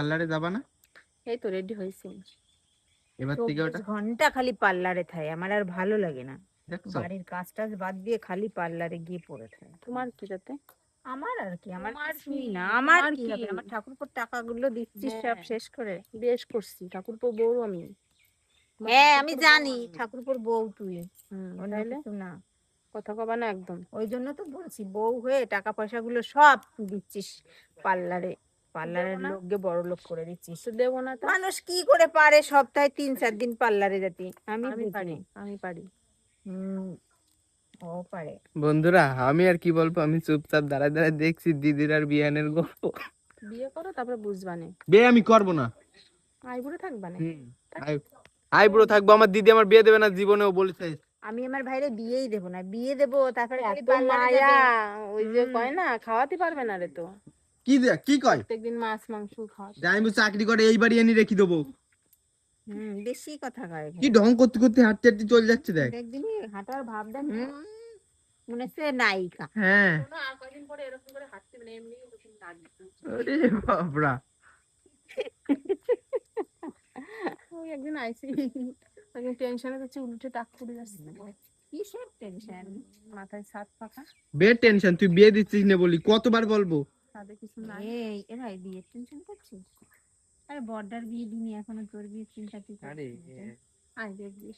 পার্লারে যাবা না? এই তো রেডি হয়েছি। এবার থেকে ওটা 24 ঘন্টা খালি পার্লারে থাই, আমার আর ভালো লাগে না। দেখছো? বাড়ির কাজ টাজ বাদ দিয়ে খালি পার্লারে গিয়ে পড়ে থাই। তোমার কি তাতে? আমার আর কি, আমার তোমার কিছুই কি? না। আমার তোমার কি কি? হবে, আমার ঠাকুরপুর টাকাগুলো দিচ্ছিস সব হ্যাঁ। শেষ করে। বেশ করছি, ঠাকুরপো বউ আমি। তোমার হ্যাঁ আমি ঠাকুরপোর বউ জানি আমি। ঠাকুরপুর বউ তুই, অন্য তাইলে কিছু না। কথা কবা না একদম। ওই জন্য তো বলছি, বউ হয়ে টাকা পয়সাগুলো সব দিচ্ছিস পার্লারে, পার্লারের দেবো না? লোককে বড় লোক করে দিচ্ছিস। তো দেবো না তা? মানুষ কি করে পারে সপ্তাহে 3-4 দিন পার্লারে যেতে, আমি আমি বুঝি পারি, না। আমি পারি। হুম, ও পারে। বন্ধুরা আমি আর কি বলবো, আমি চুপচাপ দাঁড়ায় দাঁড়ায় দেখছি দিদির আর বিয়ানের গল্প। বিয়ে করো তারপরে বুঝবানে। বিয়ে আমি করবো না। আইবুড়ো থাকবানে। আইব্রো থাকবো, আমার দিদি আমার বিয়ে দেবে না জীবনেও বলেছে। আমি আমার ভাইরে বিয়েই দেবো না, বিয়ে দেবো তারপরে খালি এত পার্লারে মায়া, যাবে। ওই যে কয় না খাওয়াতে পারবে না রে তো। কি কয় প্রত্যেকদিন মাছ মাংস খাওয়াতে। যে আমি চাকরি করে এই বাড়ি এনে রেখে দেবো। বেশি কথা কয় কি ভাই। ঢং করতে করতে হাঁটতে হাঁটতে চলে যাচ্ছে দেখ। একদিনই হাঁটার ভাব দেখ, মনে হচ্ছে নায়িকা। হ্যাঁ, শোনো, আর কয়দিন পরে এরকম করে হাঁটতে হবে না, এমনি ওরকম লাগবে। আরে বাবরা। ওই একদিন আইসি, একদিন টেনশনে যাচ্ছে, উল্টে টাক পড়ে যাচ্ছে। কিসের টেনশন? মাথায় সাত পাকা, বের টেনশন, তুই বিয়ে দিচ্ছিস না বলি কতবার বলবো। তাদের কিছু নাই। এরাই বিয়ের টেনশন করছিস? আরে বড়দার বিয়ে দিনি এখনো, তোর বিয়ের চিন্তা তুই করছিস? আরে আয় দেখবি।